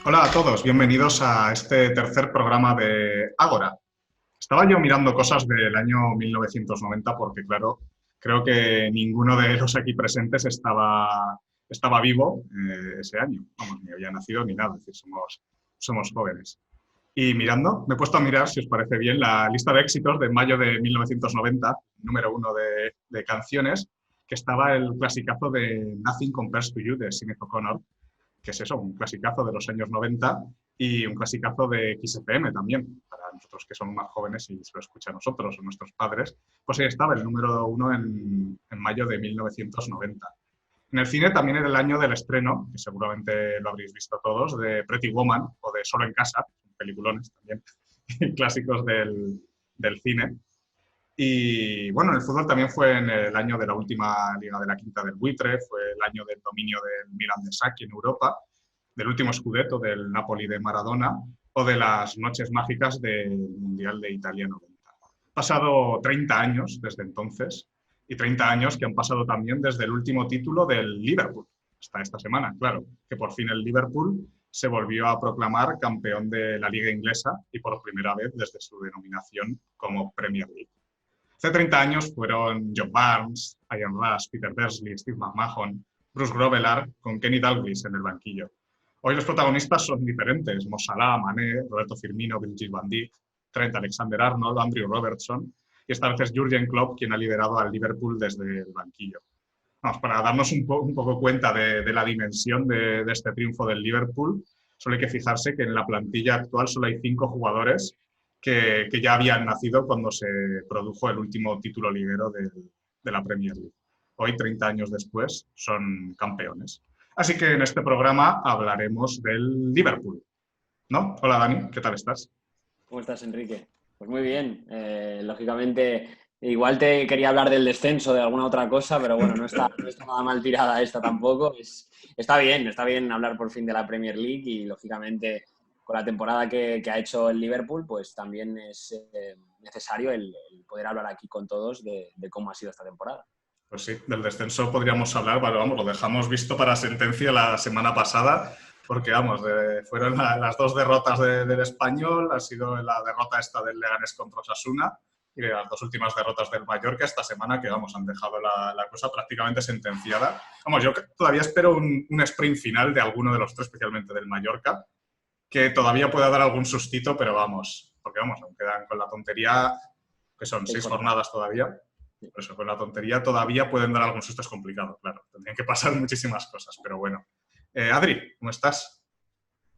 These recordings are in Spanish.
Hola a todos, bienvenidos a este tercer programa de Ágora. Estaba yo mirando cosas del año 1990 porque, claro, creo que ninguno de los aquí presentes estaba vivo ese año. Vamos, ni había nacido ni nada, es decir, somos jóvenes. Y mirando, me he puesto a mirar, si os parece bien, la lista de éxitos de mayo de 1990, número uno de canciones, que estaba el clasicazo de Nothing Compares to You de Sinéad O'Connor, que es eso, un clasicazo de los años 90 y un clasicazo de XFM también, para nosotros que somos más jóvenes y se lo escucha a nosotros o nuestros padres, pues ahí estaba el número uno en mayo de 1990. En el cine también era el año del estreno, que seguramente lo habréis visto todos, de Pretty Woman o de Solo en Casa, peliculones también, clásicos del cine. Y bueno, el fútbol también fue en el año de la última Liga de la Quinta del Buitre, fue el año del dominio del Milan de Sacchi en Europa, del último Scudetto del Napoli de Maradona o de las noches mágicas del Mundial de Italia 90. Han pasado 30 años desde entonces y 30 años que han pasado también desde el último título del Liverpool, hasta esta semana, claro, que por fin el Liverpool se volvió a proclamar campeón de la Liga Inglesa y por primera vez desde su denominación como Premier League. Hace 30 años fueron John Barnes, Ian Rush, Peter Beardsley, Steve McMahon, Bruce Grovelar con Kenny Dalglish en el banquillo. Hoy los protagonistas son diferentes: Mo Salah, Mané, Roberto Firmino, Virgil van Dijk, Trent Alexander-Arnold, Andrew Robertson, y esta vez es Jurgen Klopp quien ha liderado al Liverpool desde el banquillo. Vamos, para darnos un poco cuenta de la dimensión de este triunfo del Liverpool, solo hay que fijarse que en la plantilla actual solo hay 5 jugadores que ya habían nacido cuando se produjo el último título liguero de la Premier League. Hoy, 30 años después, son campeones. Así que en este programa hablaremos del Liverpool, ¿no? Hola Dani, ¿qué tal estás? ¿Cómo estás, Enrique? Pues muy bien. Lógicamente, igual te quería hablar del descenso, de alguna otra cosa, pero bueno, no está nada mal tirada esta tampoco. Está bien hablar por fin de la Premier League y, lógicamente, con la temporada que ha hecho el Liverpool, pues también es necesario el poder hablar aquí con todos de cómo ha sido esta temporada. Pues sí, del descenso podríamos hablar, pero vamos, lo dejamos visto para sentencia la semana pasada, porque vamos, fueron las 2 derrotas del Español, ha sido la derrota esta del Leganés contra Osasuna y las 2 últimas derrotas del Mallorca esta semana, que vamos, han dejado la cosa prácticamente sentenciada. Vamos, yo todavía espero un sprint final de alguno de los 3, especialmente del Mallorca, que todavía pueda dar algún sustito, pero vamos, porque vamos, aún quedan con la tontería, que son 6 jornadas todavía. Por eso, con la tontería todavía pueden dar algún susto, es complicado, claro. Tendrían que pasar muchísimas cosas, pero bueno. Adri, ¿cómo estás?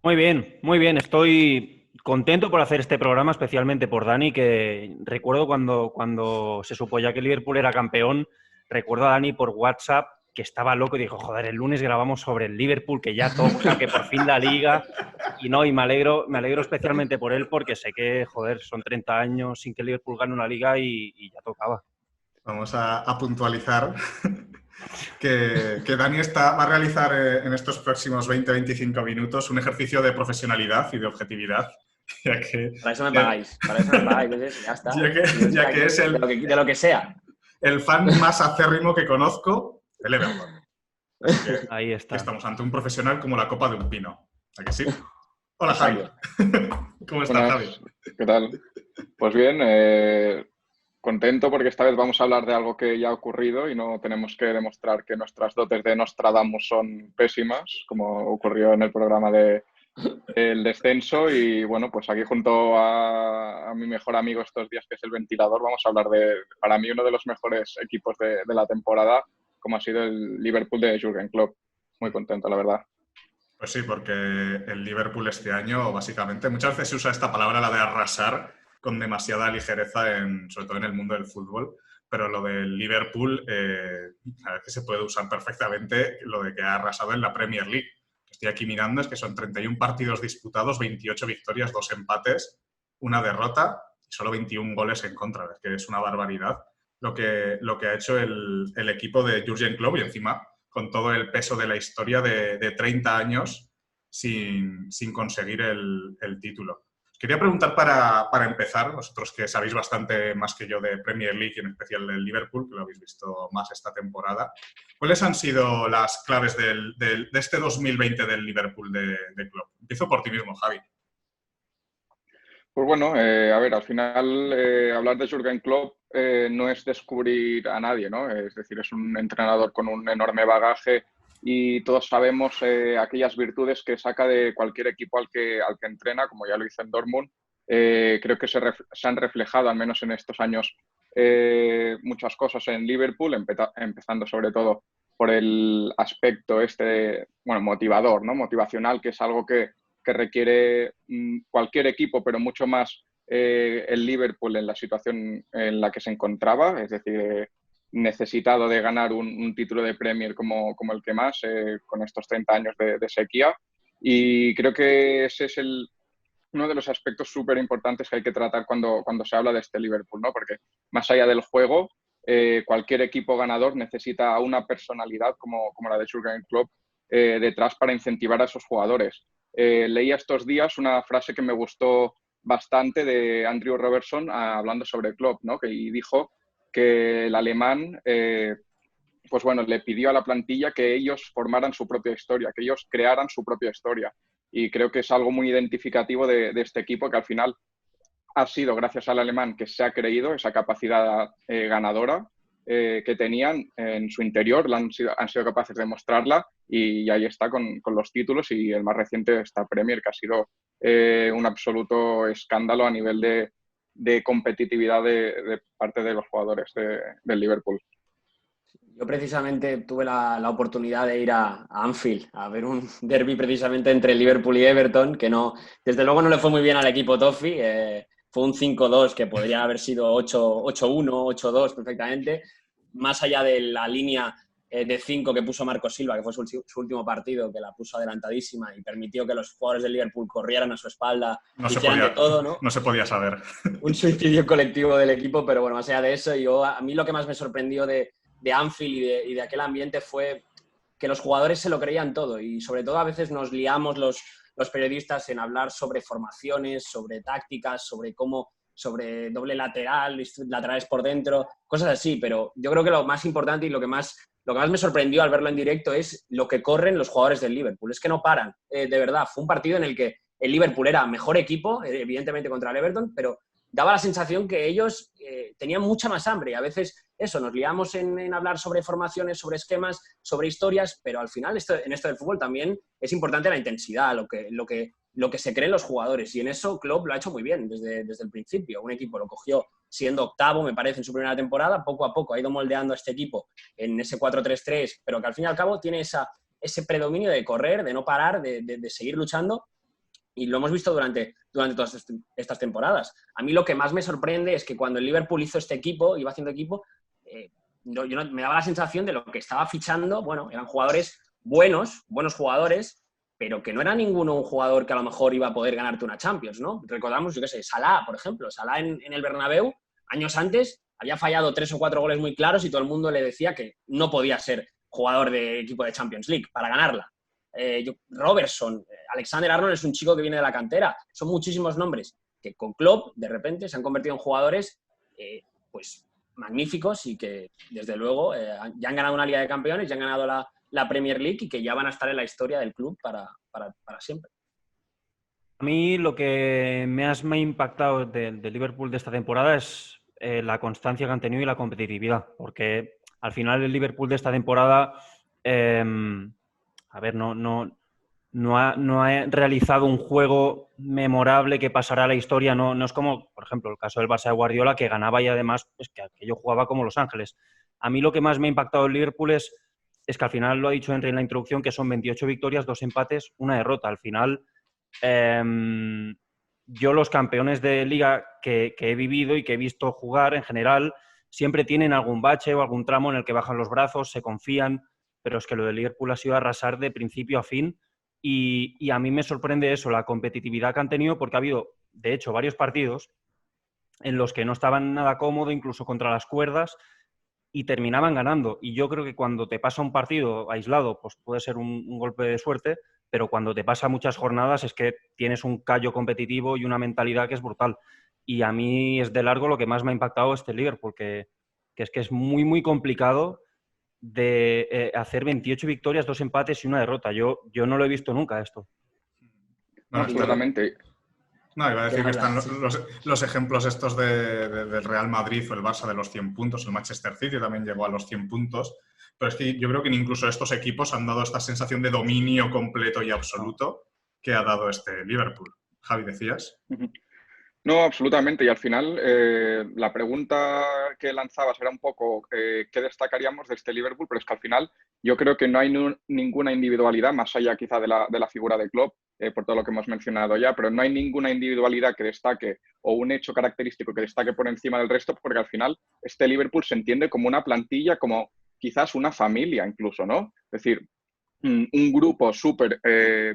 Muy bien. Estoy contento por hacer este programa, especialmente por Dani, que recuerdo cuando se supo ya que Liverpool era campeón, recuerdo a Dani por WhatsApp que estaba loco y dijo, joder, el lunes grabamos sobre el Liverpool, que ya toca, que por fin la Liga. Y me alegro especialmente por él porque sé que, joder, son 30 años sin que Liverpool gane una Liga y ya tocaba. Vamos a puntualizar que Dani va a realizar en estos próximos 20-25 minutos un ejercicio de profesionalidad y de objetividad. Ya que, Para eso me pagáis, ya está. Ya que es de lo que sea. El fan más acérrimo que conozco del Everton. Así que Ahí está. estamos ante un profesional como la copa de un pino. ¿A que sí? Hola, Javi. ¿Cómo estás, Buenas. Javi? ¿Qué tal? Pues bien, contento porque esta vez vamos a hablar de algo que ya ha ocurrido y no tenemos que demostrar que nuestras dotes de Nostradamus son pésimas, como ocurrió en el programa del descenso. Y bueno, pues aquí junto a mi mejor amigo estos días, que es el Ventilador, vamos a hablar de, para mí, uno de los mejores equipos de la temporada, como ha sido el Liverpool de Jürgen Klopp. Muy contento, la verdad. Pues sí, porque el Liverpool este año, básicamente, muchas veces se usa esta palabra, la de arrasar, con demasiada ligereza, sobre todo en el mundo del fútbol, pero lo del Liverpool a veces se puede usar perfectamente lo de que ha arrasado en la Premier League. Estoy aquí mirando, es que son 31 partidos disputados, 28 victorias, 2 empates, una derrota y solo 21 goles en contra. Es que es una barbaridad lo que ha hecho el equipo de Jürgen Klopp, y encima con todo el peso de la historia de 30 años sin conseguir el título. Quería preguntar para empezar, vosotros que sabéis bastante más que yo de Premier League y en especial del Liverpool, que lo habéis visto más esta temporada, ¿cuáles han sido las claves de este 2020 del Liverpool de Klopp? Empiezo por ti mismo, Javi. Pues bueno, a ver, al final hablar de Jürgen Klopp no es descubrir a nadie, ¿no? Es decir, es un entrenador con un enorme bagaje y todos sabemos aquellas virtudes que saca de cualquier equipo al que entrena, como ya lo hizo en Dortmund. Creo que se han reflejado, al menos en estos años, muchas cosas en Liverpool, empezando sobre todo por el aspecto bueno, motivador, ¿no? Motivacional, que es algo que requiere cualquier equipo, pero mucho más el Liverpool en la situación en la que se encontraba, es decir, necesitado de ganar un título de Premier como el que más, con estos 30 años de sequía. Y creo que ese es uno de los aspectos súper importantes que hay que tratar cuando se habla de este Liverpool, ¿no? Porque más allá del juego, cualquier equipo ganador necesita una personalidad como la de Jürgen Klopp detrás para incentivar a esos jugadores. Leía estos días una frase que me gustó bastante de Andrew Robertson hablando sobre Klopp, ¿no? Y dijo que el alemán, pues bueno, le pidió a la plantilla que ellos formaran su propia historia, que ellos crearan su propia historia. Y creo que es algo muy identificativo de este equipo, que al final ha sido gracias al alemán que se ha creído esa capacidad ganadora que tenían en su interior, han sido capaces de mostrarla y ahí está con los títulos y el más reciente esta Premier, que ha sido un absoluto escándalo a nivel de competitividad de parte de los jugadores del Liverpool. Yo precisamente tuve la oportunidad de ir a Anfield a ver un derbi precisamente entre Liverpool y Everton, que no, desde luego no le fue muy bien al equipo Toffee. Fue un 5-2 que podría haber sido 8-1, 8-2 perfectamente. Más allá de la línea de 5 que puso Marco Silva, que fue su último partido, que la puso adelantadísima y permitió que los jugadores del Liverpool corrieran a su espalda, hicieran de todo, ¿no? No se podía saber. Un suicidio colectivo del equipo, pero bueno, más allá de eso, a mí lo que más me sorprendió de Anfield y de aquel ambiente fue que los jugadores se lo creían todo y sobre todo a veces nos liamos los periodistas en hablar sobre formaciones, sobre tácticas, sobre doble lateral, laterales por dentro, cosas así, pero yo creo que lo más importante y lo que más me sorprendió al verlo en directo es lo que corren los jugadores del Liverpool. Es que no paran, de verdad. Fue un partido en el que el Liverpool era mejor equipo, evidentemente contra el Everton, pero daba la sensación que ellos tenían mucha más hambre. A veces eso, nos liamos en hablar sobre formaciones, sobre esquemas, sobre historias, pero al final en esto del fútbol también es importante la intensidad, lo que se creen los jugadores. Y en eso Klopp lo ha hecho muy bien desde el principio. Un equipo lo cogió siendo octavo, me parece, en su primera temporada. Poco a poco ha ido moldeando a este equipo en ese 4-3-3, pero que al fin y al cabo tiene ese predominio de correr, de no parar, de seguir luchando. Y lo hemos visto durante todas estas temporadas. A mí lo que más me sorprende es que cuando el Liverpool iba haciendo equipo, me daba la sensación de lo que estaba fichando, bueno, eran jugadores buenos jugadores, pero que no era ninguno un jugador que a lo mejor iba a poder ganarte una Champions, ¿no? Recordamos, yo qué sé, Salah, por ejemplo. Salah en el Bernabéu, años antes, había fallado 3 o 4 goles muy claros y todo el mundo le decía que no podía ser jugador de equipo de Champions League para ganarla. Robertson, Alexander-Arnold es un chico que viene de la cantera. Son muchísimos nombres que con Klopp, de repente, se han convertido en jugadores pues magníficos y que, desde luego, ya han ganado una Liga de Campeones, ya han ganado la Premier League y que ya van a estar en la historia del club para siempre. A mí lo que más me ha impactado del Liverpool de esta temporada es la constancia que han tenido y la competitividad, porque al final el Liverpool de esta temporada, no ha realizado un juego memorable que pasará a la historia. No es como, por ejemplo, el caso del Barça de Guardiola, que ganaba y además que aquello jugaba como Los Ángeles. A mí lo que más me ha impactado el Liverpool es que al final, lo ha dicho Henry en la introducción, que son 28 victorias, 2 empates, 1 derrota. Al final, yo los campeones de liga que he vivido y que he visto jugar en general siempre tienen algún bache o algún tramo en el que bajan los brazos, se confían, pero es que lo de Liverpool ha sido arrasar de principio a fin y a mí me sorprende eso, la competitividad que han tenido, porque ha habido, de hecho, varios partidos en los que no estaban nada cómodo, incluso contra las cuerdas, y terminaban ganando. Y yo creo que cuando te pasa un partido aislado, pues puede ser un golpe de suerte, pero cuando te pasa muchas jornadas es que tienes un callo competitivo y una mentalidad que es brutal. Y a mí es de largo lo que más me ha impactado este Liverpool, que es muy, muy complicado de hacer 28 victorias, 2 empates y una derrota. Yo no lo he visto nunca esto. Bueno, Absolutamente. No, iba a decir que están hablas? los ejemplos estos del Real Madrid o el Barça de los 100 puntos, el Manchester City también llegó a los 100 puntos, pero es que yo creo que incluso estos equipos han dado esta sensación de dominio completo y absoluto que ha dado este Liverpool. Javi, ¿decías? No, absolutamente. Y al final, la pregunta que lanzabas era un poco qué destacaríamos de este Liverpool, pero es que al final yo creo que no hay ninguna individualidad, más allá quizá de la figura de Klopp, por todo lo que hemos mencionado ya, pero no hay ninguna individualidad que destaque o un hecho característico que destaque por encima del resto, porque al final este Liverpool se entiende como una plantilla, como quizás una familia incluso, ¿no? Es decir, un grupo súper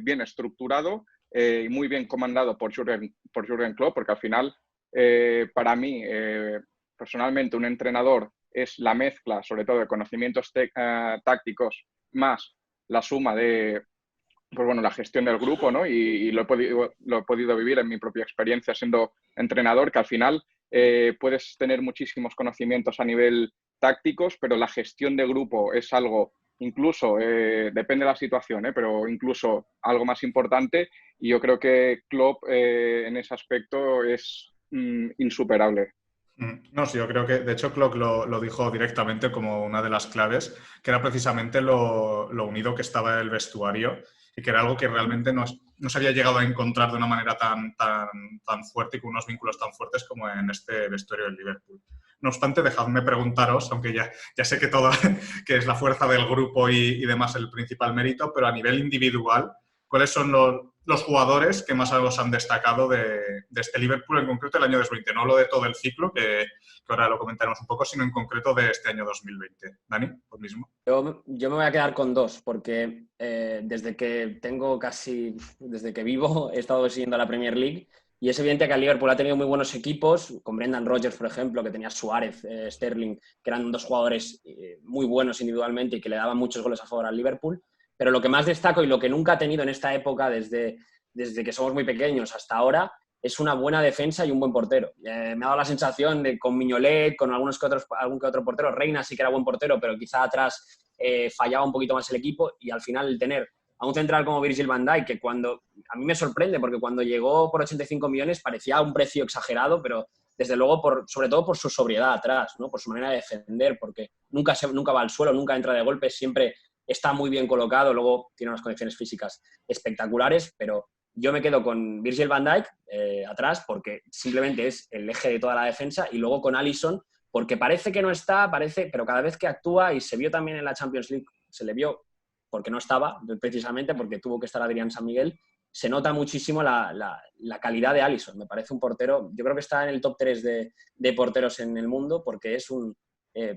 bien estructurado y muy bien comandado por Jürgen Klopp, porque al final, para mí, personalmente, un entrenador es la mezcla, sobre todo, de conocimientos tácticos más la suma de pues bueno, la gestión del grupo, ¿no? Y lo he podido vivir en mi propia experiencia siendo entrenador, que al final puedes tener muchísimos conocimientos a nivel tácticos, pero la gestión de grupo es algo, incluso, depende de la situación, pero incluso algo más importante, y yo creo que Klopp en ese aspecto es insuperable. No, sí, yo creo que, de hecho, Klopp lo dijo directamente como una de las claves, que era precisamente lo unido que estaba el vestuario y que era algo que realmente no se había llegado a encontrar de una manera tan fuerte y con unos vínculos tan fuertes como en este vestuario del Liverpool. No obstante, dejadme preguntaros, aunque ya sé que todo que es la fuerza del grupo y demás el principal mérito, pero a nivel individual, ¿cuáles son los jugadores que más os han destacado de este Liverpool, en concreto el año 2020? No hablo de todo el ciclo, que ahora lo comentaremos un poco, sino en concreto de este año 2020. Dani, lo mismo. Yo me voy a quedar con dos, porque desde que vivo, he estado siguiendo la Premier League y es evidente que el Liverpool ha tenido muy buenos equipos, con Brendan Rodgers, por ejemplo, que tenía Suárez, Sterling, que eran dos jugadores muy buenos individualmente y que le daban muchos goles a favor al Liverpool. Pero lo que más destaco y lo que nunca ha tenido en esta época, desde que somos muy pequeños hasta ahora, es una buena defensa y un buen portero. Me ha dado la sensación de con Mignolet, con algún que otro portero, Reina sí que era buen portero, pero quizá atrás fallaba un poquito más el equipo, y al final el tener a un central como Virgil van Dijk, que a mí me sorprende, porque cuando llegó por 85 millones parecía un precio exagerado, pero desde luego sobre todo por su sobriedad atrás, ¿no? Por su manera de defender, porque nunca va al suelo, nunca entra de golpe, siempre está muy bien colocado, luego tiene unas condiciones físicas espectaculares, pero yo me quedo con Virgil van Dijk atrás, porque simplemente es el eje de toda la defensa, y luego con Alisson, porque parece que no está, pero cada vez que actúa, y se vio también en la Champions League, se le vio porque no estaba, precisamente porque tuvo que estar Adrián San Miguel, se nota muchísimo la calidad de Alisson. Me parece un portero, yo creo que está en el top 3 de porteros en el mundo, porque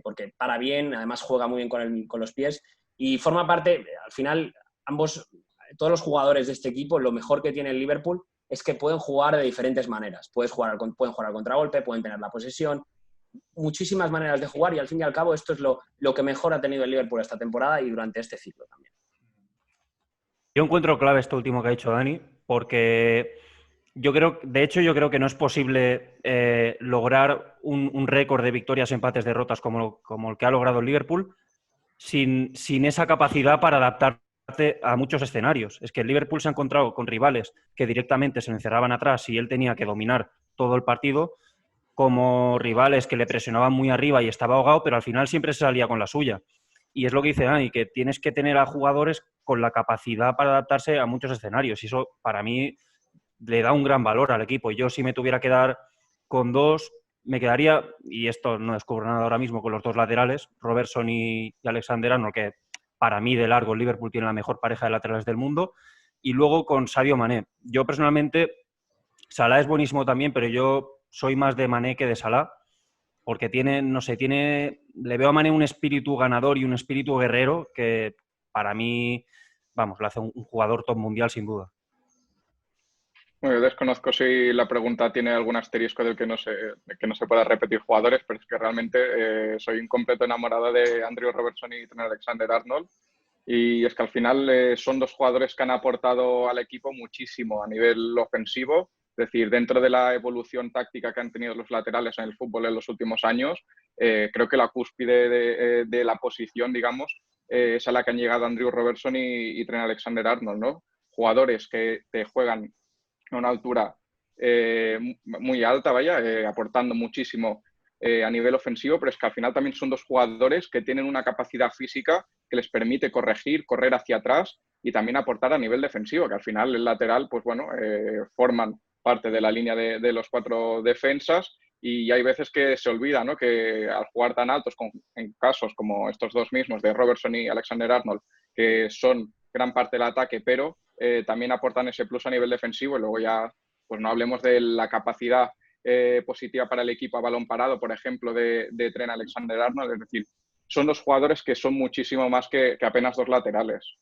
porque para bien, además juega muy bien con los pies, y forma parte, al final, todos los jugadores de este equipo, lo mejor que tiene el Liverpool es que pueden jugar de diferentes maneras. Pueden jugar al contragolpe, pueden tener la posesión, muchísimas maneras de jugar, y al fin y al cabo esto es lo que mejor ha tenido el Liverpool esta temporada y durante este ciclo también. Yo encuentro clave esto último que ha dicho Dani, porque yo creo que no es posible lograr un récord de victorias, empates, derrotas como el que ha logrado el Liverpool sin esa capacidad para adaptarte a muchos escenarios. Es que el Liverpool se ha encontrado con rivales que directamente se encerraban atrás y él tenía que dominar todo el partido, como rivales que le presionaban muy arriba y estaba ahogado, pero al final siempre se salía con la suya. Y es lo que dice Dani, que tienes que tener a jugadores con la capacidad para adaptarse a muchos escenarios. Y eso, para mí, le da un gran valor al equipo. Yo, si me tuviera que dar con dos, me quedaría, y esto no descubro nada ahora mismo, con los dos laterales, Robertson y Alexander-Arnold, que para mí, de largo, el Liverpool tiene la mejor pareja de laterales del mundo. Y luego con Sadio Mané. Yo, personalmente, Salah es buenísimo también, pero yo soy más de Mané que de Salah, porque le veo a Mané un espíritu ganador y un espíritu guerrero que para mí, vamos, lo hace un jugador top mundial sin duda. Bueno, yo desconozco si la pregunta tiene algún asterisco del que no se pueda repetir jugadores, pero es que realmente soy un completo enamorado de Andrew Robertson y Trent Alexander-Arnold. Y es que al final son dos jugadores que han aportado al equipo muchísimo a nivel ofensivo. Es decir, dentro de la evolución táctica que han tenido los laterales en el fútbol en los últimos años, creo que la cúspide de la posición, digamos, es a la que han llegado Andrew Robertson y Trent Alexander-Arnold, ¿no? Jugadores que te juegan a una altura muy alta, aportando muchísimo a nivel ofensivo, pero es que al final también son dos jugadores que tienen una capacidad física que les permite corregir, correr hacia atrás y también aportar a nivel defensivo, que al final el lateral, pues bueno, forman parte de la línea de los 4 defensas y hay veces que se olvida, ¿no?, que al jugar tan altos, en casos como estos dos mismos de Robertson y Alexander-Arnold, que son gran parte del ataque, pero también aportan ese plus a nivel defensivo y luego ya, pues no hablemos de la capacidad positiva para el equipo a balón parado, por ejemplo, de Trent Alexander-Arnold, es decir, son dos jugadores que son muchísimo más que apenas dos laterales.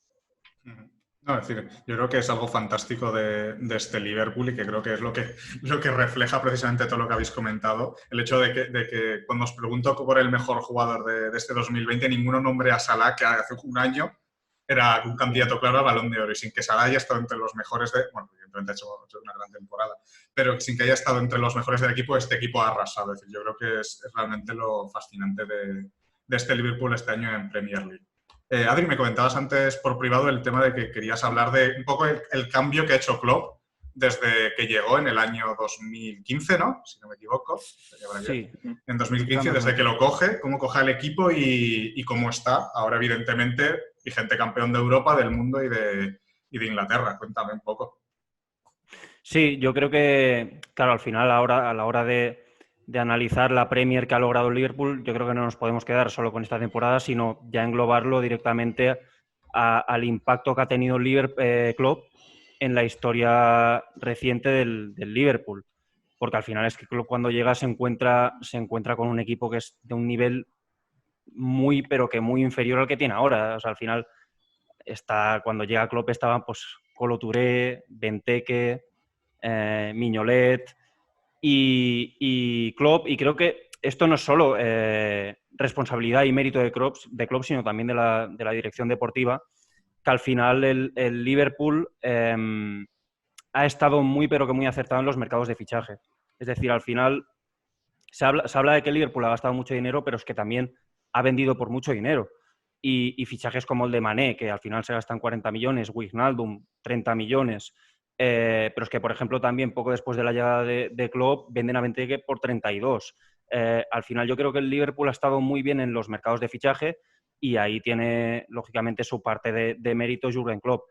No, es decir, yo creo que es algo fantástico de este Liverpool y que creo que es lo que refleja precisamente todo lo que habéis comentado. El hecho de que cuando os pregunto por el mejor jugador de este 2020, ninguno nombre a Salah, que hace un año era un candidato claro al Balón de Oro, y sin que Salah haya estado entre los mejores bueno, evidentemente ha hecho una gran temporada, pero sin que haya estado entre los mejores del equipo, este equipo ha arrasado. Es decir, yo creo que es realmente lo fascinante de este Liverpool este año en Premier League. Adri, me comentabas antes por privado el tema de que querías hablar de un poco el cambio que ha hecho Klopp desde que llegó en el año 2015, ¿no? Si no me equivoco. Sí. En 2015, desde que lo coge, cómo coge el equipo y cómo está. Ahora, evidentemente, vigente campeón de Europa, del mundo y de Inglaterra. Cuéntame un poco. Sí, yo creo que, claro, al final, ahora, a la hora de analizar la Premier que ha logrado el Liverpool, yo creo que no nos podemos quedar solo con esta temporada, sino ya englobarlo directamente al impacto que ha tenido Klopp en la historia reciente del Liverpool. Porque al final es que Klopp, cuando llega, se encuentra con un equipo que es de un nivel muy, pero que muy inferior al que tiene ahora. O sea, al final, cuando llega Klopp estaban pues Kolo Touré, Benteke, Mignolet y Klopp, y creo que esto no es solo responsabilidad y mérito de Klopp, sino también de la dirección deportiva, que al final el Liverpool ha estado muy, pero que muy acertado en los mercados de fichaje. Es decir, al final se habla de que el Liverpool ha gastado mucho dinero, pero es que también ha vendido por mucho dinero. Y fichajes como el de Mané, que al final se gastan 40 millones, Wijnaldum, 30 millones. Pero es que, por ejemplo, también poco después de la llegada de Klopp, venden a Benteke por 32. Al final yo creo que el Liverpool ha estado muy bien en los mercados de fichaje y ahí tiene, lógicamente, su parte de mérito Jürgen Klopp.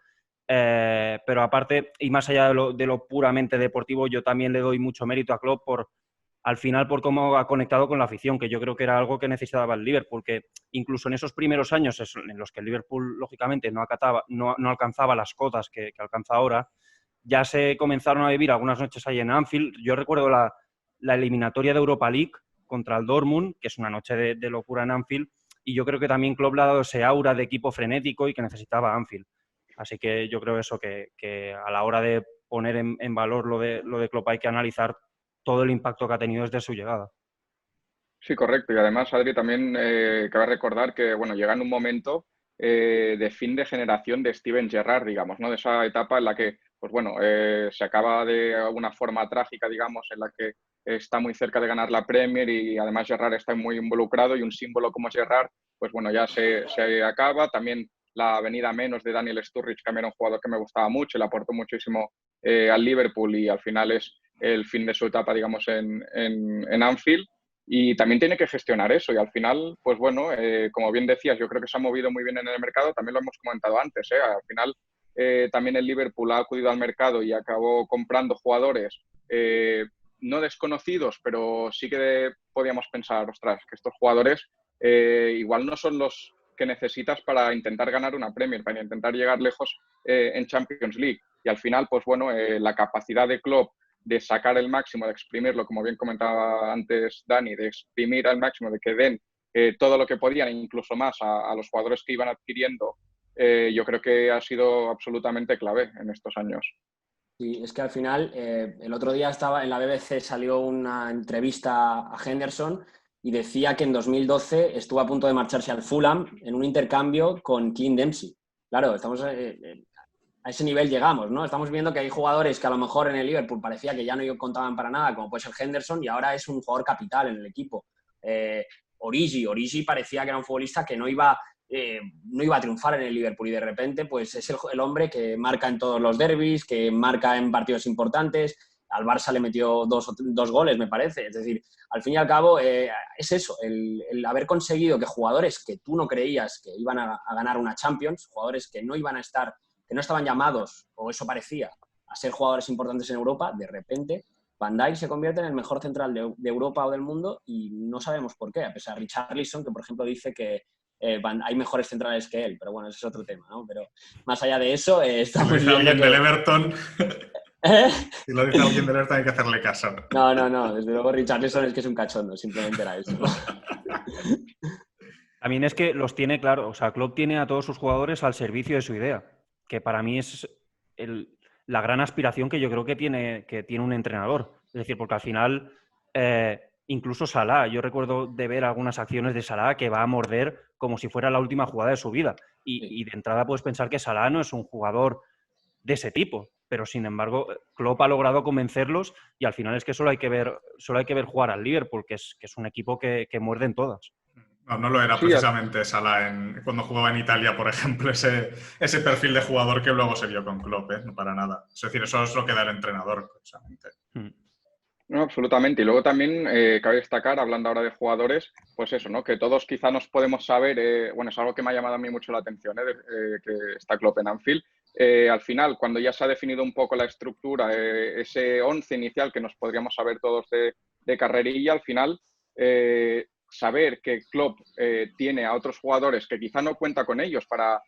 Pero aparte, y más allá de lo puramente deportivo, yo también le doy mucho mérito a Klopp al final por cómo ha conectado con la afición, que yo creo que era algo que necesitaba el Liverpool, que incluso en esos primeros años en los que el Liverpool, lógicamente, no alcanzaba las cotas que alcanza ahora, ya se comenzaron a vivir algunas noches ahí en Anfield. Yo recuerdo la eliminatoria de Europa League contra el Dortmund, que es una noche de locura en Anfield, y yo creo que también Klopp le ha dado ese aura de equipo frenético y que necesitaba Anfield. Así que yo creo eso, que a la hora de poner en valor lo de Klopp hay que analizar todo el impacto que ha tenido desde su llegada. Sí, correcto. Y además, Adri, también cabe recordar que, bueno, llega en un momento de fin de generación de Steven Gerrard, digamos, ¿no? De esa etapa en la que, pues bueno, se acaba de alguna forma trágica, digamos, en la que está muy cerca de ganar la Premier y además Gerrard está muy involucrado y un símbolo como Gerrard, pues bueno, ya se acaba. También la venida menos de Daniel Sturridge, que era un jugador que me gustaba mucho, le aportó muchísimo al Liverpool y al final es el fin de su etapa, digamos, en Anfield. Y también tiene que gestionar eso y al final, pues bueno, como bien decías, yo creo que se ha movido muy bien en el mercado, también lo hemos comentado antes, al final también el Liverpool ha acudido al mercado y acabó comprando jugadores no desconocidos, pero sí que podíamos pensar, ostras, que estos jugadores igual no son los que necesitas para intentar ganar una Premier, para intentar llegar lejos en Champions League. Y al final, pues bueno, la capacidad de Klopp de sacar el máximo, de exprimirlo, como bien comentaba antes Dani, de exprimir al máximo, de que den todo lo que podían, incluso más a los jugadores que iban adquiriendo, yo creo que ha sido absolutamente clave en estos años. Sí, es que al final, el otro día estaba en la BBC, salió una entrevista a Henderson y decía que en 2012 estuvo a punto de marcharse al Fulham en un intercambio con Clint Dempsey. Claro, estamos a ese nivel llegamos, ¿no? Estamos viendo que hay jugadores que a lo mejor en el Liverpool parecía que ya no contaban para nada, como puede ser Henderson, y ahora es un jugador capital en el equipo. Origi parecía que era un futbolista que no iba a triunfar en el Liverpool y de repente pues es el hombre que marca en todos los derbis, que marca en partidos importantes. Al Barça le metió dos goles, me parece. Es decir, al fin y al cabo es eso, el haber conseguido que jugadores que tú no creías que iban a ganar una Champions, jugadores que no iban a estar, que no estaban llamados, o eso parecía, a ser jugadores importantes en Europa, de repente Van Dijk se convierte en el mejor central de Europa o del mundo y no sabemos por qué, a pesar de Richarlison, que por ejemplo dice que hay mejores centrales que él, pero bueno, ese es otro tema, ¿no? Pero más allá de eso, estamos Si lo dice viendo alguien que... del Everton, si lo dice alguien del Everton hay que hacerle caso. No, desde luego Richarlison es que es un cachondo, simplemente era eso. También es que los tiene claro, o sea, Klopp tiene a todos sus jugadores al servicio de su idea, que para mí es la gran aspiración que yo creo que tiene un entrenador. Es decir, porque al final, incluso Salah, yo recuerdo de ver algunas acciones de Salah que va a morder como si fuera la última jugada de su vida. Y de entrada puedes pensar que Salah no es un jugador de ese tipo, pero sin embargo Klopp ha logrado convencerlos y al final es que solo hay que ver jugar al Liverpool, que es un equipo que muerde en todas. No lo era Sí, precisamente Salah cuando jugaba en Italia, por ejemplo, ese perfil de jugador que luego se vio con Klopp, no para nada. Es decir, eso es lo que da el entrenador, precisamente. no, absolutamente. Y luego también cabe destacar, hablando ahora de jugadores, pues eso, ¿no? Que todos quizá nos podemos saber, bueno, es algo que me ha llamado a mí mucho la atención, que está Klopp en Anfield. Al final, cuando ya se ha definido un poco la estructura, ese 11 inicial que nos podríamos saber todos de carrerilla, al final, saber que Klopp tiene a otros jugadores que quizá no cuenta con ellos para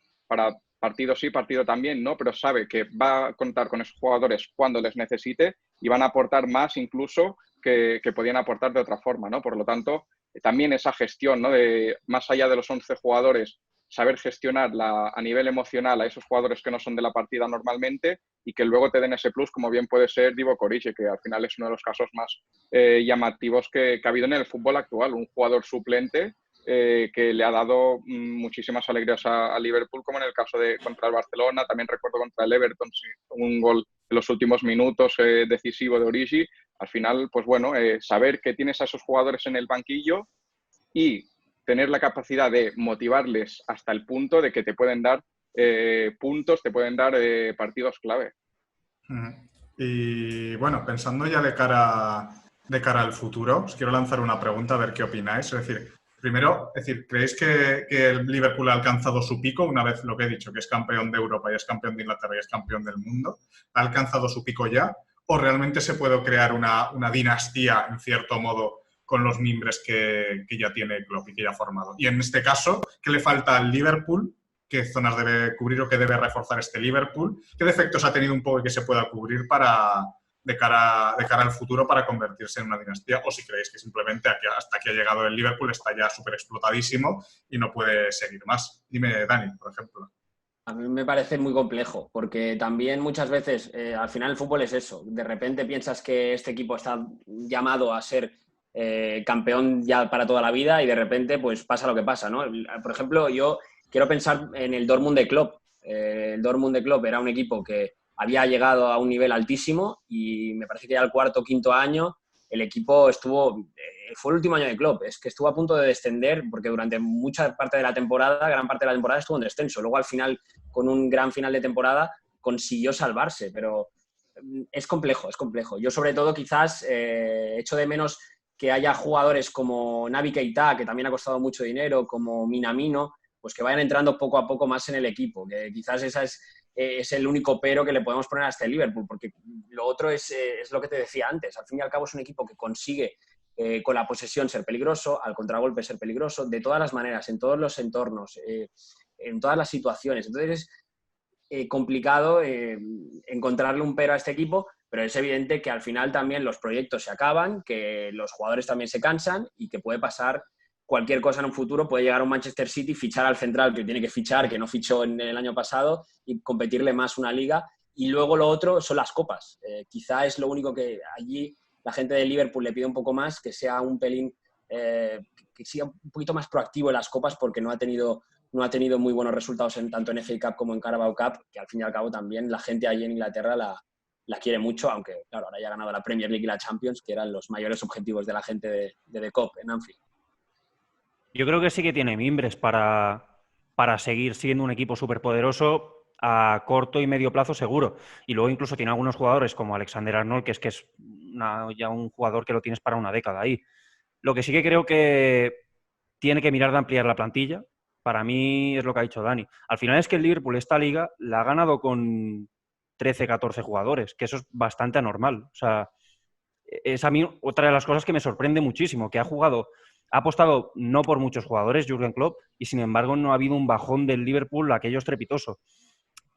partido sí, partido también, ¿no? Pero sabe que va a contar con esos jugadores cuando les necesite y van a aportar más incluso que podían aportar de otra forma, ¿no? Por lo tanto, también esa gestión, ¿no? De más allá de los 11 jugadores, saber gestionar a nivel emocional a esos jugadores que no son de la partida normalmente y que luego te den ese plus, como bien puede ser Divock Origi, que al final es uno de los casos más llamativos que ha habido en el fútbol actual, un jugador suplente que le ha dado muchísimas alegrías a Liverpool, como en el caso de contra el Barcelona. También recuerdo contra el Everton, sí, un gol en los últimos minutos decisivo de Origi. Al final, pues bueno, saber que tienes a esos jugadores en el banquillo y tener la capacidad de motivarles hasta el punto de que te pueden dar puntos, te pueden dar partidos clave. Y bueno, pensando ya de cara al futuro, os quiero lanzar una pregunta a ver qué opináis. Es decir, primero, ¿creéis que el Liverpool ha alcanzado su pico una vez lo que he dicho, que es campeón de Europa y es campeón de Inglaterra y es campeón del mundo? ¿Ha alcanzado su pico ya? ¿O realmente se puede crear una dinastía, en cierto modo, con los mimbres que ya tiene Klopp y que ya ha formado? Y en este caso, ¿qué le falta al Liverpool? ¿Qué zonas debe cubrir o qué debe reforzar este Liverpool? ¿Qué defectos ha tenido un poco que se pueda cubrir de cara al futuro para convertirse en una dinastía? ¿O si creéis que simplemente hasta aquí ha llegado el Liverpool está ya súper explotadísimo y no puede seguir más? Dime, Dani, por ejemplo. A mí me parece muy complejo, porque también muchas veces, al final el fútbol es eso. De repente piensas que este equipo está llamado a ser campeón ya para toda la vida y de repente pues pasa lo que pasa, ¿no? Por ejemplo, yo quiero pensar en el Dortmund de Klopp. El Dortmund de Klopp era un equipo que había llegado a un nivel altísimo y me parece que ya el cuarto o quinto año el equipo fue el último año de Klopp, es que estuvo a punto de descender porque durante mucha parte de la temporada, gran parte de la temporada estuvo en descenso. Luego al final, con un gran final de temporada, consiguió salvarse, pero es complejo, es complejo. Yo sobre todo quizás echo de menos que haya jugadores como Naby Keita, que también ha costado mucho dinero, como Minamino, pues que vayan entrando poco a poco más en el equipo, que quizás esa es el único pero que le podemos poner a este Liverpool, porque lo otro es lo que te decía antes. Al fin y al cabo es un equipo que consigue con la posesión ser peligroso, al contragolpe ser peligroso, de todas las maneras, en todos los entornos, en todas las situaciones. Entonces es complicado encontrarle un pero a este equipo, pero es evidente que al final también los proyectos se acaban, que los jugadores también se cansan y que puede pasar cualquier cosa en un futuro. Puede llegar a un Manchester City, fichar al central que tiene que fichar, que no fichó en el año pasado, y competirle más una liga. Y luego lo otro son las copas. Quizá es lo único que allí la gente de Liverpool le pide un poco más, que sea un pelín, que sea un poquito más proactivo en las copas, porque no ha tenido no ha tenido muy buenos resultados tanto en FA Cup como en Carabao Cup, que al fin y al cabo también la gente allí en Inglaterra la quiere mucho, aunque claro, ahora ya ha ganado la Premier League y la Champions, que eran los mayores objetivos de la gente de The Kop en Anfield. Yo creo que sí que tiene mimbres para seguir siendo un equipo superpoderoso a corto y medio plazo seguro. Y luego incluso tiene algunos jugadores como Alexander Arnold, que es ya un jugador que lo tienes para una década ahí. Lo que sí que creo que tiene que mirar de ampliar la plantilla. Para mí es lo que ha dicho Dani. Al final es que el Liverpool esta liga la ha ganado con 13, 14 jugadores, que eso es bastante anormal. O sea, es a mí otra de las cosas que me sorprende muchísimo, que ha apostado no por muchos jugadores, Jürgen Klopp, y sin embargo no ha habido un bajón del Liverpool aquello estrepitoso.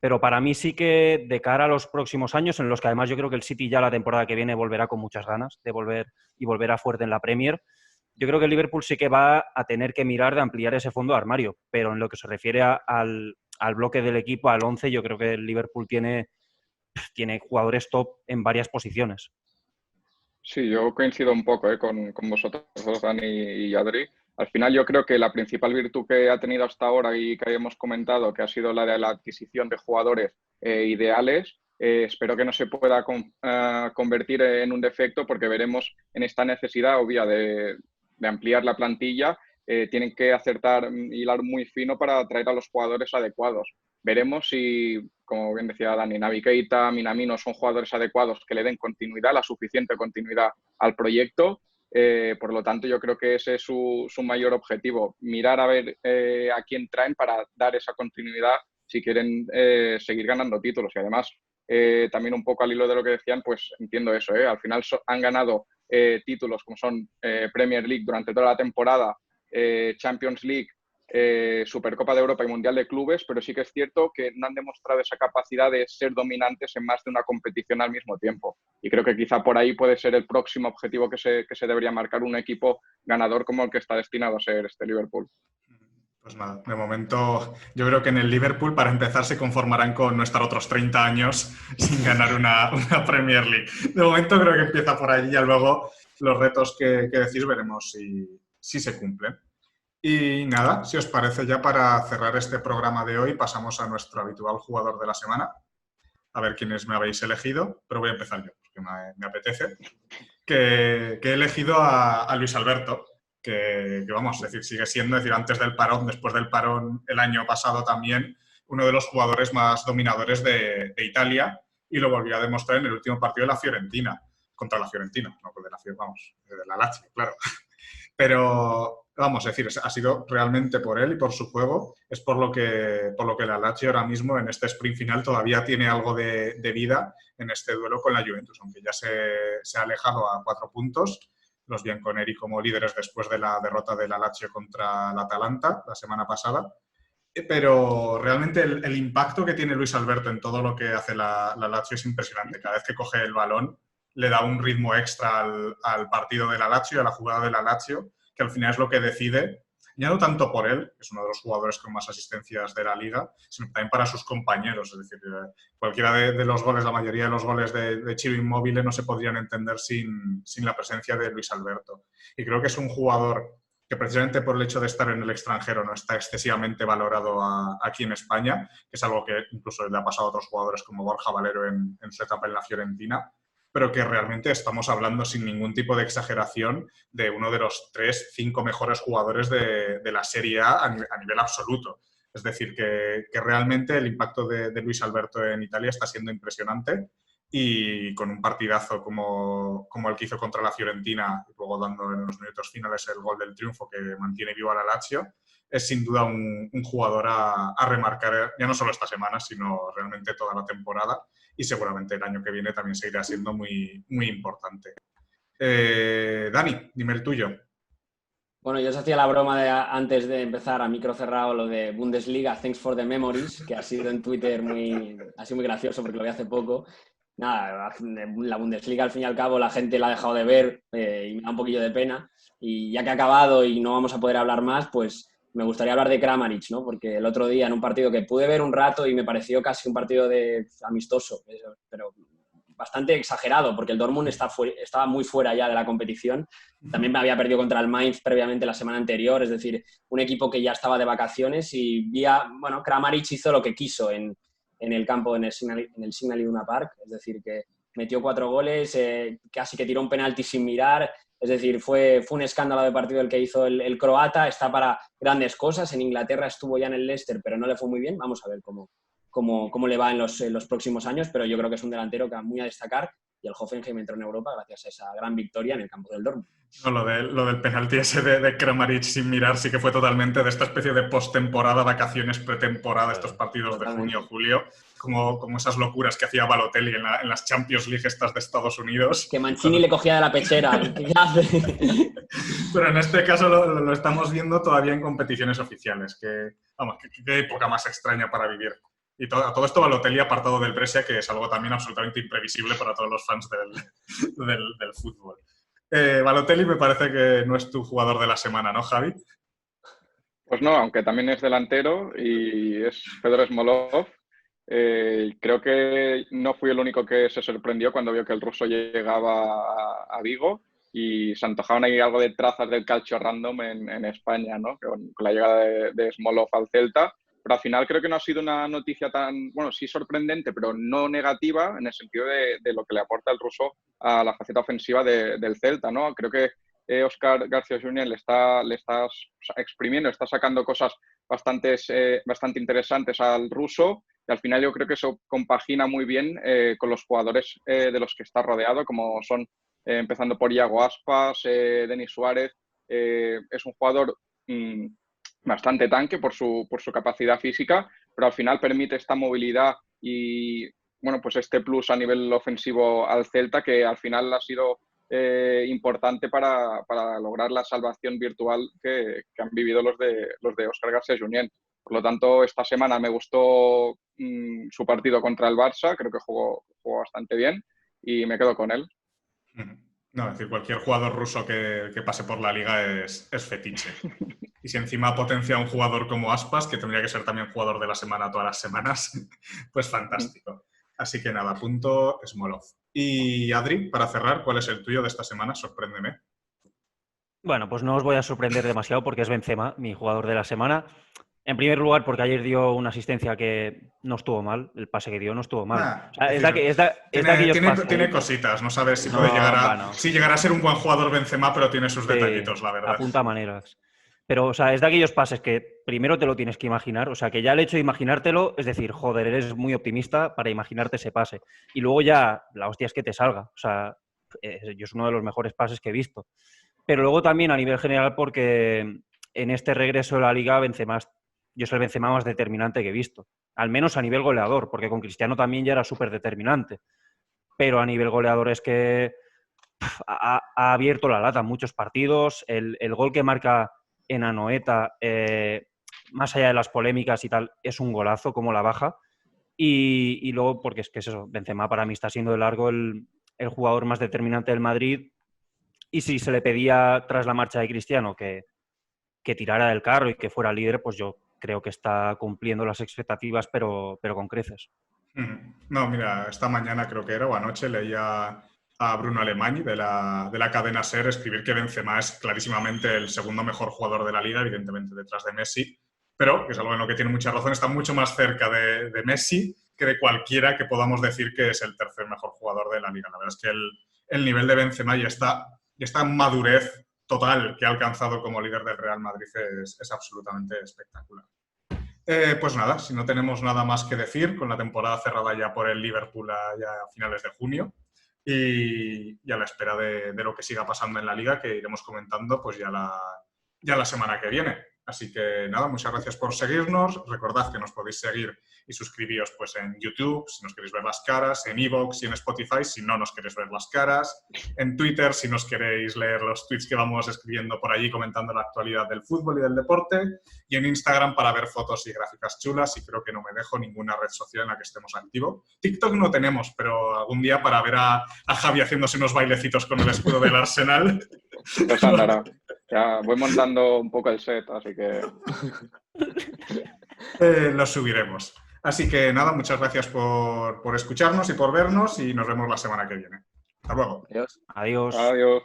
Pero para mí sí que de cara a los próximos años, en los que además yo creo que el City ya la temporada que viene volverá con muchas ganas de volverá fuerte en la Premier, yo creo que el Liverpool sí que va a tener que mirar de ampliar ese fondo de armario, pero en lo que se refiere al bloque del equipo, al 11, yo creo que el Liverpool tiene jugadores top en varias posiciones. Sí, yo coincido un poco con vosotros dos, Dani y Adri. Al final yo creo que la principal virtud que ha tenido hasta ahora y que hemos comentado, que ha sido la de la adquisición de jugadores ideales, espero que no se pueda convertir en un defecto, porque veremos en esta necesidad obvia de ampliar la plantilla, tienen que acertar, hilar muy fino para atraer a los jugadores adecuados. Veremos si, como bien decía Dani, Naby Keita, Minamino son jugadores adecuados que le den continuidad, la suficiente continuidad al proyecto. Por lo tanto, yo creo que ese es su mayor objetivo, mirar a ver a quién traen para dar esa continuidad si quieren seguir ganando títulos. Y además, también un poco al hilo de lo que decían, pues entiendo eso. Al final han ganado títulos como son Premier League durante toda la temporada, Champions League, Supercopa de Europa y Mundial de Clubes, pero sí que es cierto que no han demostrado esa capacidad de ser dominantes en más de una competición al mismo tiempo. Y creo que quizá por ahí puede ser el próximo objetivo que se debería marcar un equipo ganador como el que está destinado a ser este Liverpool. Pues nada, de momento yo creo que en el Liverpool, para empezar, se conformarán con no estar otros 30 años sin ganar una Premier League. De momento creo que empieza por ahí, y luego los retos que decís veremos si se cumplen. Y nada, si os parece, ya para cerrar este programa de hoy pasamos a nuestro habitual jugador de la semana. A ver quiénes me habéis elegido, pero voy a empezar yo, porque me apetece. Que he elegido a Luis Alberto, que vamos, es decir, sigue siendo, antes del parón, después del parón el año pasado también, uno de los jugadores más dominadores de Italia, y lo volvió a demostrar en el último partido de la Fiorentina, contra la Fiorentina, no de la Lazio, claro. Pero, vamos, es decir, ha sido realmente por él y por su juego, es por lo que la Lazio ahora mismo en este sprint final todavía tiene algo de vida en este duelo con la Juventus, aunque ya se ha alejado a 4 puntos, los bianconeri como líderes después de la derrota de la Lazio contra la Atalanta la semana pasada. Pero realmente el impacto que tiene Luis Alberto en todo lo que hace la Lazio es impresionante. Cada vez que coge el balón le da un ritmo extra al partido de la Lazio, a la jugada de la Lazio, que al final es lo que decide, ya no tanto por él, que es uno de los jugadores con más asistencias de la liga, sino también para sus compañeros. Es decir, cualquiera de los goles, la mayoría de los goles de Ciro Immobile no se podrían entender sin la presencia de Luis Alberto. Y creo que es un jugador que precisamente por el hecho de estar en el extranjero no está excesivamente valorado aquí en España, que es algo que incluso le ha pasado a otros jugadores como Borja Valero en su etapa en la Fiorentina, pero que realmente estamos hablando sin ningún tipo de exageración de uno de los 3-5 mejores jugadores de la Serie A nivel absoluto. Es decir, que realmente el impacto de Luis Alberto en Italia está siendo impresionante, y con un partidazo como el que hizo contra la Fiorentina, y luego dando en los minutos finales el gol del triunfo que mantiene vivo a la Lazio, es sin duda un jugador a remarcar, ya no solo esta semana, sino realmente toda la temporada, y seguramente el año que viene también seguirá siendo muy, muy importante. Dani, dime el tuyo. Bueno, yo os hacía la broma antes de empezar a micro cerrado lo de Bundesliga, thanks for the memories, que ha sido en Twitter muy gracioso porque lo vi hace poco. Nada, la Bundesliga al fin y al cabo la gente la ha dejado de ver y me da un poquillo de pena. Y ya que ha acabado y no vamos a poder hablar más, pues me gustaría hablar de Kramaric, ¿no? Porque el otro día en un partido que pude ver un rato y me pareció casi un partido amistoso, pero bastante exagerado, porque el Dortmund estaba muy fuera ya de la competición. También me había perdido contra el Mainz previamente la semana anterior, es decir, un equipo que ya estaba de vacaciones y bueno, Kramaric hizo lo que quiso en el campo, en el Signal Iduna Park, es decir, que metió 4 goles, casi que tiró un penalti sin mirar, es decir, fue un escándalo de partido el que hizo el croata, está para grandes cosas, en Inglaterra estuvo ya en el Leicester, pero no le fue muy bien, vamos a ver cómo le va en los próximos años, pero yo creo que es un delantero que muy a destacar y el Hoffenheim entró en Europa gracias a esa gran victoria en el campo del Dortmund. No, lo del penalti ese de Kramaric sin mirar sí que fue totalmente de esta especie de postemporada, vacaciones, pretemporada, estos partidos Totalmente. de junio, julio, como esas locuras que hacía Balotelli en las Champions League estas de Estados Unidos. Que Mancini le cogía de la pechera. ¿Qué hace? Pero en este caso lo estamos viendo todavía en competiciones oficiales, que, vamos, qué época más extraña para vivir. Y todo esto Balotelli apartado del Brescia, que es algo también absolutamente imprevisible para todos los fans del fútbol. Balotelli me parece que no es tu jugador de la semana, ¿no, Javi? Pues no, aunque también es delantero y es Fedor Smolov. Creo que no fui el único que se sorprendió cuando vio que el ruso llegaba a Vigo y se antojaban ahí algo de trazas del calcio random en España, ¿no? Con la llegada de Smolov al Celta. Pero al final creo que no ha sido una noticia tan, bueno, sí sorprendente, pero no negativa en el sentido de lo que le aporta el ruso a la faceta ofensiva del Celta, ¿no? Creo que Óscar García Jr. le está exprimiendo, está sacando cosas bastante interesantes al ruso y al final yo creo que eso compagina muy bien con los jugadores de los que está rodeado, como son, empezando por Iago Aspas, Denis Suárez. Es un jugador bastante tanque por su capacidad física, pero al final permite esta movilidad y bueno, pues este plus a nivel ofensivo al Celta que al final ha sido importante para lograr la salvación virtual que han vivido los de Óscar García Junyent. Por lo tanto, esta semana me gustó su partido contra el Barça, creo que jugó bastante bien y me quedo con él. No, es decir, cualquier jugador ruso que pase por la liga es fetiche. Y si encima potencia a un jugador como Aspas, que tendría que ser también jugador de la semana todas las semanas, pues fantástico. Así que nada, punto Smolov. Y Adri, para cerrar, ¿cuál es el tuyo de esta semana? Sorpréndeme. Bueno, pues no os voy a sorprender demasiado porque es Benzema, mi jugador de la semana. En primer lugar, porque ayer dio una asistencia que no estuvo mal, el pase que dio no estuvo mal. O sea, tiene cositas, no sabes si puede si llegará a ser un buen jugador Benzema, pero tiene sus detallitos, la verdad. Apunta maneras. Pero, o sea, es de aquellos pases que primero te lo tienes que imaginar, o sea, que ya el hecho de imaginártelo, es decir, joder, eres muy optimista para imaginarte ese pase. Y luego ya, la hostia es que te salga. O sea, yo es uno de los mejores pases que he visto. Pero luego también a nivel general porque en este regreso de la Liga yo soy el Benzema más determinante que he visto. Al menos a nivel goleador, porque con Cristiano también ya era súper determinante. Pero a nivel goleador es que ha abierto la lata en muchos partidos. El gol que marca en Anoeta, más allá de las polémicas y tal, es un golazo como la baja. Y luego, porque es eso, Benzema para mí está siendo de largo el jugador más determinante del Madrid. Y si se le pedía tras la marcha de Cristiano que tirara del carro y que fuera líder, pues yo creo que está cumpliendo las expectativas, pero con creces. No, mira, esta mañana creo que era, o anoche, leía a Bruno Alemany de la cadena SER escribir que Benzema es clarísimamente el segundo mejor jugador de la liga, evidentemente detrás de Messi, pero, que es algo en lo que tiene mucha razón, está mucho más cerca de Messi que de cualquiera que podamos decir que es el tercer mejor jugador de la liga. La verdad es que el nivel de Benzema y esta madurez total que ha alcanzado como líder del Real Madrid es absolutamente espectacular. Pues nada, si no tenemos nada más que decir, con la temporada cerrada ya por el Liverpool ya a finales de junio y a la espera de lo que siga pasando en la Liga, que iremos comentando pues ya la semana que viene. Así que nada, muchas gracias por seguirnos. Recordad que nos podéis seguir y suscribiros pues en YouTube, si nos queréis ver las caras, en iVoox y en Spotify, si no nos queréis ver las caras, en Twitter, si nos queréis leer los tweets que vamos escribiendo por allí comentando la actualidad del fútbol y del deporte, y en Instagram para ver fotos y gráficas chulas, y creo que no me dejo ninguna red social en la que estemos activos. TikTok no tenemos, pero algún día para ver a Javi haciéndose unos bailecitos con el escudo del Arsenal. Pues andará. Ya voy montando un poco el set, así que... Lo subiremos. Así que nada, muchas gracias por escucharnos y por vernos y nos vemos la semana que viene. Hasta luego. Adiós. Adiós. Adiós.